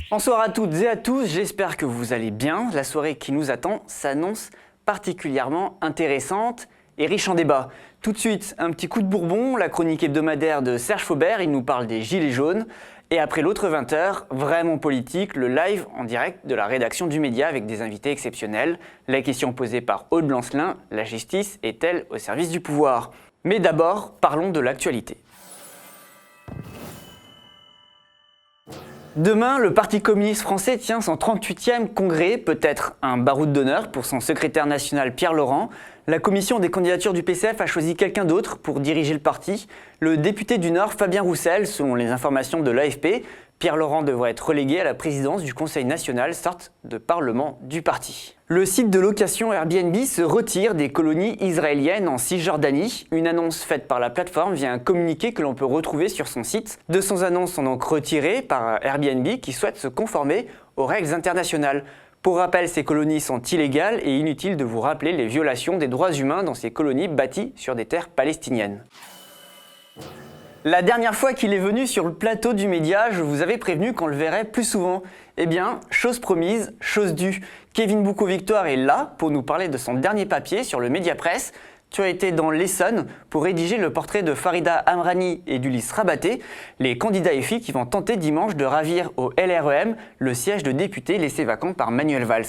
Bonsoir à toutes et à tous, j'espère que vous allez bien. La soirée qui nous attend s'annonce particulièrement intéressante et riche en débats. Tout de suite, un petit coup de Bourbon, la chronique hebdomadaire de Serge Faubert, il nous parle des Gilets jaunes. Et après l'autre 20h, vraiment politique, le live en direct de la rédaction du Média avec des invités exceptionnels. La question posée par Aude Blancelin, la justice est-elle au service du pouvoir? Mais d'abord, parlons de l'actualité. Demain, le Parti communiste français tient son 38e congrès, peut-être un baroud d'honneur pour son secrétaire national Pierre Laurent. La commission des candidatures du PCF a choisi quelqu'un d'autre pour diriger le parti, le député du Nord Fabien Roussel, selon les informations de l'AFP. Pierre Laurent devrait être relégué à la présidence du Conseil national, sorte de parlement du parti. Le site de location Airbnb se retire des colonies israéliennes en Cisjordanie. Une annonce faite par la plateforme via un communiqué que l'on peut retrouver sur son site. 200 annonces sont donc retirées par Airbnb qui souhaite se conformer aux règles internationales. Pour rappel, ces colonies sont illégales et inutile de vous rappeler les violations des droits humains dans ces colonies bâties sur des terres palestiniennes. La dernière fois qu'il est venu sur le plateau du Média, je vous avais prévenu qu'on le verrait plus souvent. Eh bien, chose promise, chose due. Kevin Boucaud-Victoire est là pour nous parler de son dernier papier sur le Mediapresse. Tu as été dans l'Essonne pour rédiger le portrait de Farida Amrani et d'Ulysse Rabaté, les candidats et filles qui vont tenter dimanche de ravir au LREM le siège de député laissé vacant par Manuel Valls.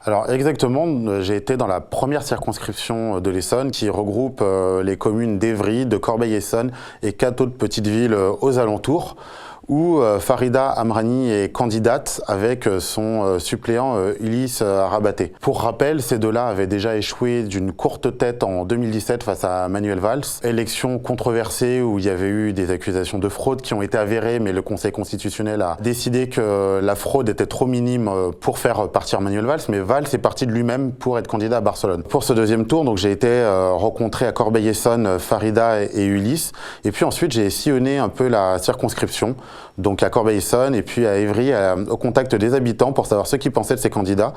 Alors exactement, j'ai été dans la première circonscription de l'Essonne qui regroupe les communes d'Évry, de Corbeil-Essonnes et 4 autres petites villes aux alentours, où Farida Amrani est candidate avec son suppléant Ulysse Rabaté. Pour rappel, ces deux-là avaient déjà échoué d'une courte tête en 2017 face à Manuel Valls. Élection controversée où il y avait eu des accusations de fraude qui ont été avérées, mais le Conseil constitutionnel a décidé que la fraude était trop minime pour faire partir Manuel Valls, mais Valls est parti de lui-même pour être candidat à Barcelone. Pour ce deuxième tour, donc j'ai été rencontrer à Corbeil-Essonnes Farida et Ulysse, et puis ensuite j'ai sillonné un peu la circonscription, donc à Corbeil-Essonnes et puis à Évry, au contact des habitants pour savoir ce qu'ils pensaient de ces candidats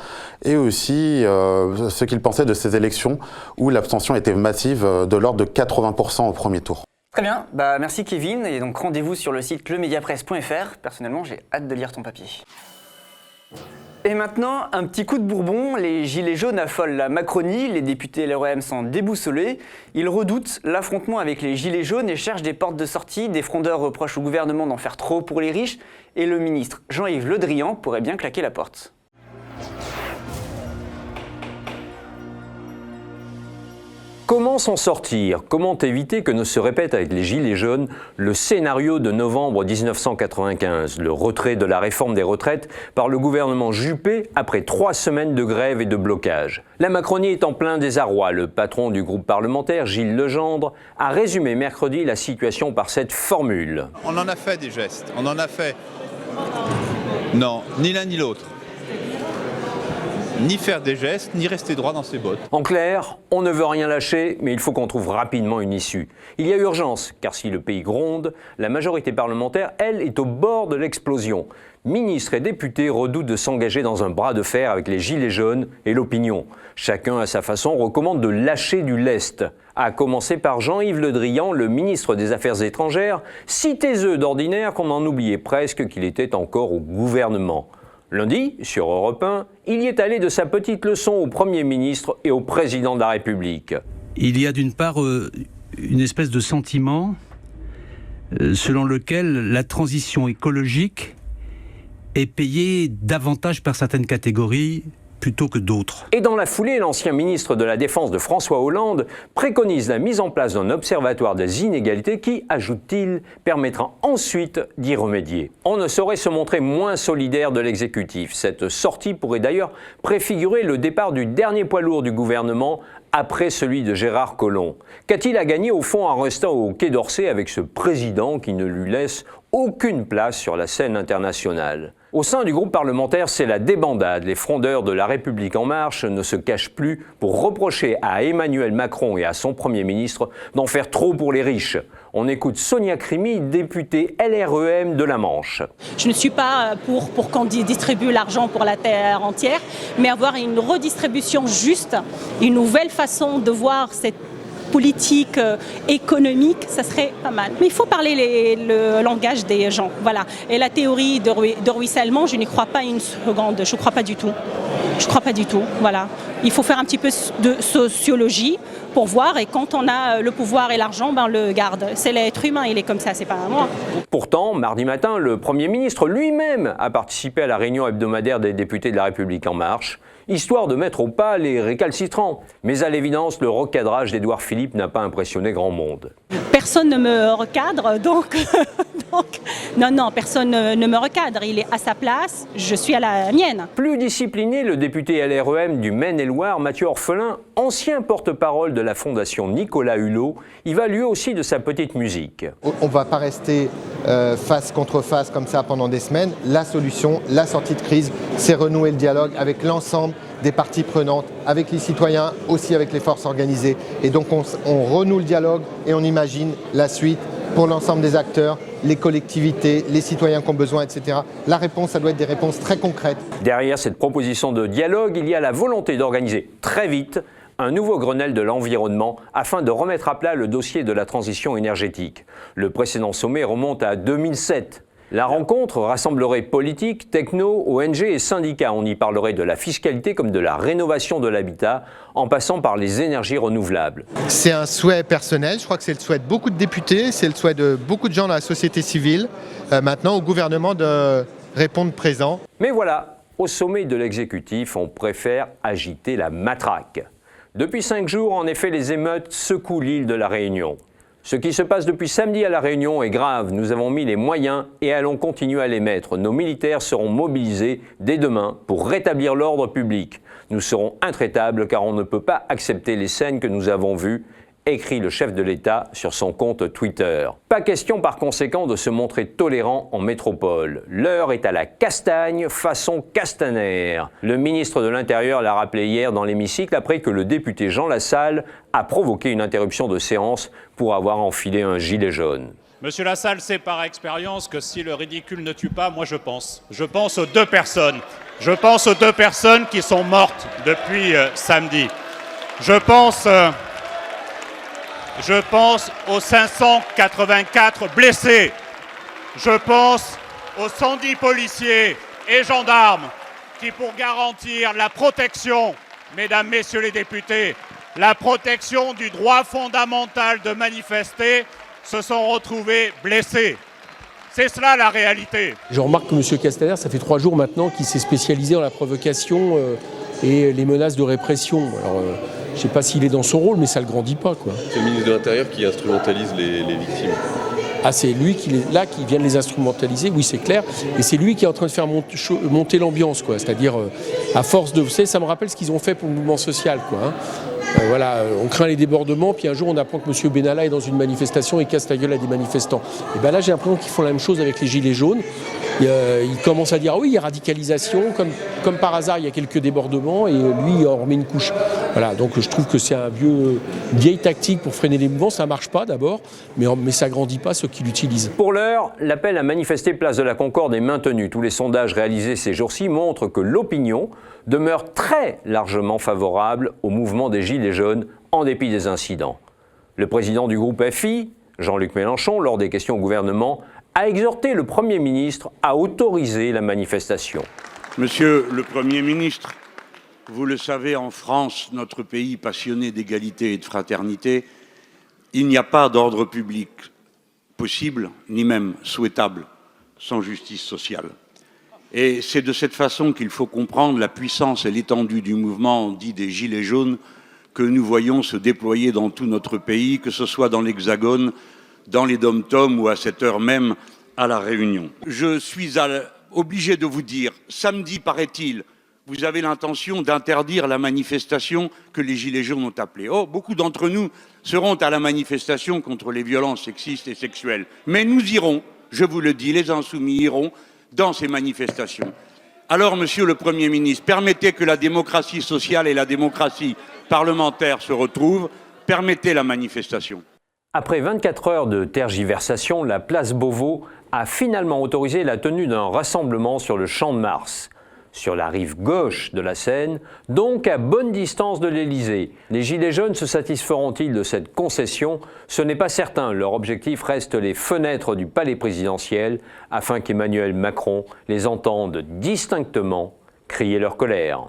et aussi ce qu'ils pensaient de ces élections où l'abstention était massive de l'ordre de 80% au premier tour. Très bien, merci Kevin, et donc rendez-vous sur le site lemediapresse.fr. Personnellement, j'ai hâte de lire ton papier. Et maintenant, un petit coup de Bourbon, les Gilets jaunes affolent la Macronie, les députés LREM sont déboussolés, ils redoutent l'affrontement avec les Gilets jaunes et cherchent des portes de sortie, des frondeurs reprochent au gouvernement d'en faire trop pour les riches, et le ministre Jean-Yves Le Drian pourrait bien claquer la porte. Comment s'en sortir? Comment éviter que ne se répète avec les Gilets jaunes le scénario de novembre 1995, le retrait de la réforme des retraites par le gouvernement Juppé après 3 semaines de grève et de blocage? La Macronie est en plein désarroi. Le patron du groupe parlementaire, Gilles Legendre, a résumé mercredi la situation par cette formule. On en a fait des gestes, on en a fait. Non, ni l'un ni l'autre. Ni faire des gestes, ni rester droit dans ses bottes. En clair, on ne veut rien lâcher, mais il faut qu'on trouve rapidement une issue. Il y a urgence, car si le pays gronde, la majorité parlementaire, elle, est au bord de l'explosion. Ministres et députés redoutent de s'engager dans un bras de fer avec les Gilets jaunes et l'opinion. Chacun, à sa façon, recommande de lâcher du lest. À commencer par Jean-Yves Le Drian, le ministre des Affaires étrangères, si taiseux d'ordinaire qu'on en oubliait presque qu'il était encore au gouvernement. Lundi, sur Europe 1, il y est allé de sa petite leçon au Premier ministre et au Président de la République. Il y a d'une part une espèce de sentiment selon lequel la transition écologique est payée davantage par certaines catégories plutôt que d'autres. Et dans la foulée, l'ancien ministre de la Défense de François Hollande préconise la mise en place d'un observatoire des inégalités qui, ajoute-t-il, permettra ensuite d'y remédier. On ne saurait se montrer moins solidaire de l'exécutif. Cette sortie pourrait d'ailleurs préfigurer le départ du dernier poids lourd du gouvernement après celui de Gérard Collomb. Qu'a-t-il à gagner au fond en restant au Quai d'Orsay avec ce président qui ne lui laisse aucune place sur la scène internationale? Au sein du groupe parlementaire, c'est la débandade. Les frondeurs de La République En Marche ne se cachent plus pour reprocher à Emmanuel Macron et à son Premier ministre d'en faire trop pour les riches. On écoute Sonia Crimi, députée LREM de la Manche. Je ne suis pas pour qu'on distribue l'argent pour la terre entière, mais avoir une redistribution juste, une nouvelle façon de voir cette politique économique, ça serait pas mal. Mais il faut parler le langage des gens, voilà. Et la théorie de ruissellement, je n'y crois pas une seconde, je ne crois pas du tout. Je ne crois pas du tout, voilà. Il faut faire un petit peu de sociologie pour voir, et quand on a le pouvoir et l'argent, ben on le garde. C'est l'être humain, il est comme ça, c'est pas moi. Pourtant, mardi matin, le Premier ministre lui-même a participé à la réunion hebdomadaire des députés de La République En Marche, histoire de mettre au pas les récalcitrants. Mais à l'évidence, le recadrage d'Édouard Philippe n'a pas impressionné grand monde. Personne ne me recadre, donc non, personne ne me recadre. Il est à sa place, je suis à la mienne. Plus discipliné, le député LREM du Maine-et-Loire, Mathieu Orphelin, ancien porte-parole de la fondation Nicolas Hulot, y va lui aussi de sa petite musique. On ne va pas rester face contre face comme ça pendant des semaines. La solution, la sortie de crise, c'est renouer le dialogue avec l'ensemble des parties prenantes, avec les citoyens, aussi avec les forces organisées. Et donc on renoue le dialogue et on imagine la suite pour l'ensemble des acteurs, les collectivités, les citoyens qui ont besoin, etc. La réponse, ça doit être des réponses très concrètes. Derrière cette proposition de dialogue, il y a la volonté d'organiser très vite un nouveau Grenelle de l'environnement afin de remettre à plat le dossier de la transition énergétique. Le précédent sommet remonte à 2007. La rencontre rassemblerait politiques, techno, ONG et syndicats. On y parlerait de la fiscalité comme de la rénovation de l'habitat, en passant par les énergies renouvelables. C'est un souhait personnel, je crois que c'est le souhait de beaucoup de députés, c'est le souhait de beaucoup de gens dans la société civile. Maintenant, au gouvernement de répondre présent. Mais voilà, au sommet de l'exécutif, on préfère agiter la matraque. Depuis 5 jours, en effet, les émeutes secouent l'île de la Réunion. Ce qui se passe depuis samedi à La Réunion est grave. Nous avons mis les moyens et allons continuer à les mettre. Nos militaires seront mobilisés dès demain pour rétablir l'ordre public. Nous serons intraitables car on ne peut pas accepter les scènes que nous avons vues, écrit le chef de l'État sur son compte Twitter. Pas question par conséquent de se montrer tolérant en métropole. L'heure est à la castagne façon Castaner. Le ministre de l'Intérieur l'a rappelé hier dans l'hémicycle après que le député Jean Lassalle a provoqué une interruption de séance pour avoir enfilé un gilet jaune. Monsieur Lassalle sait par expérience que si le ridicule ne tue pas, moi je pense. Je pense aux 2 personnes. Je pense aux 2 personnes qui sont mortes depuis samedi. Je pense aux 584 blessés. Je pense aux 110 policiers et gendarmes qui, pour garantir la protection, mesdames, messieurs les députés, la protection du droit fondamental de manifester, se sont retrouvés blessés. C'est cela la réalité. Je remarque que M. Castaner, ça fait 3 jours maintenant qu'il s'est spécialisé dans la provocation et les menaces de répression. Alors, je ne sais pas s'il est dans son rôle, mais ça ne le grandit pas, quoi. C'est le ministre de l'Intérieur qui instrumentalise les victimes. Ah, c'est lui qui vient de les instrumentaliser, oui, c'est clair. Et c'est lui qui est en train de faire monter l'ambiance, quoi. C'est-à-dire, à force de... Vous savez, ça me rappelle ce qu'ils ont fait pour le mouvement social, quoi. Hein. Voilà, on craint les débordements, puis un jour on apprend que M. Benalla est dans une manifestation et casse la gueule à des manifestants. Et bien là, j'ai l'impression qu'ils font la même chose avec les gilets jaunes. Ils commencent à dire, oui, il y a radicalisation, comme par hasard, il y a quelques débordements, et lui, il en remet une couche. Voilà, donc je trouve que c'est vieille tactique pour freiner les mouvements. Ça ne marche pas d'abord, mais ça ne grandit pas ceux qui l'utilisent. Pour l'heure, l'appel à manifester place de la Concorde est maintenu. Tous les sondages réalisés ces jours-ci montrent que l'opinion demeure très largement favorable au mouvement des Gilets jaunes en dépit des incidents. Le président du groupe FI, Jean-Luc Mélenchon, lors des questions au gouvernement, a exhorté le Premier ministre à autoriser la manifestation. Monsieur le Premier ministre, vous le savez, en France, notre pays passionné d'égalité et de fraternité, il n'y a pas d'ordre public possible, ni même souhaitable, sans justice sociale. Et c'est de cette façon qu'il faut comprendre la puissance et l'étendue du mouvement dit des Gilets jaunes que nous voyons se déployer dans tout notre pays, que ce soit dans l'Hexagone, dans les dom-toms ou à cette heure même à La Réunion. Je suis obligé de vous dire, samedi, paraît-il, vous avez l'intention d'interdire la manifestation que les Gilets jaunes ont appelée. Oh, beaucoup d'entre nous seront à la manifestation contre les violences sexistes et sexuelles. Mais nous irons, je vous le dis, les insoumis iront dans ces manifestations. Alors, Monsieur le Premier ministre, permettez que la démocratie sociale et la démocratie parlementaire se retrouvent, permettez la manifestation. Après 24 heures de tergiversation, la place Beauvau a finalement autorisé la tenue d'un rassemblement sur le Champ de Mars, sur la rive gauche de la Seine, donc à bonne distance de l'Élysée. Les Gilets jaunes se satisferont-ils de cette concession? Ce n'est pas certain. Leur objectif reste les fenêtres du palais présidentiel afin qu'Emmanuel Macron les entende distinctement crier leur colère.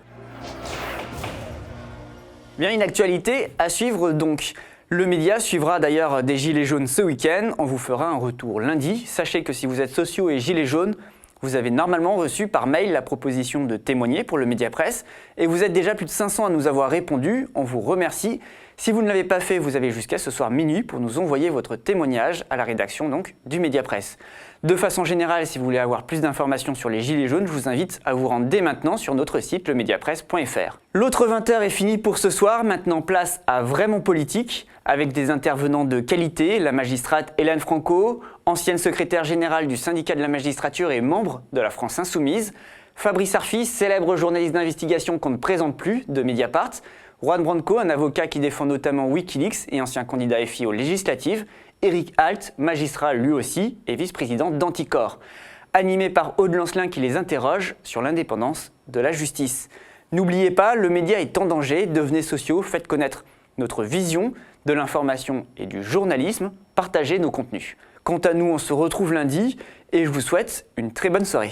Bien, une actualité à suivre donc. Le média suivra d'ailleurs des Gilets jaunes ce week-end. On vous fera un retour lundi. Sachez que si vous êtes sociaux et Gilets jaunes, vous avez normalement reçu par mail la proposition de témoigner pour le Mediapresse et vous êtes déjà plus de 500 à nous avoir répondu. On vous remercie. Si vous ne l'avez pas fait, vous avez jusqu'à ce soir minuit pour nous envoyer votre témoignage à la rédaction donc, du Mediapresse. De façon générale, si vous voulez avoir plus d'informations sur les Gilets jaunes, je vous invite à vous rendre dès maintenant sur notre site lemediapresse.fr. L'autre 20h est fini pour ce soir. Maintenant, place à Vraiment Politique, avec des intervenants de qualité, la magistrate Hélène Franco, ancienne secrétaire générale du syndicat de la magistrature et membre de la France Insoumise, Fabrice Arfi, célèbre journaliste d'investigation qu'on ne présente plus de Mediapart, Juan Branco, un avocat qui défend notamment Wikileaks et ancien candidat FI aux législatives, Éric Alt, magistrat lui aussi et vice-président d'Anticor, animé par Aude Lancelin qui les interroge sur l'indépendance de la justice. N'oubliez pas, le média est en danger, devenez sociaux, faites connaître notre vision de l'information et du journalisme, partagez nos contenus. Quant à nous, on se retrouve lundi et je vous souhaite une très bonne soirée.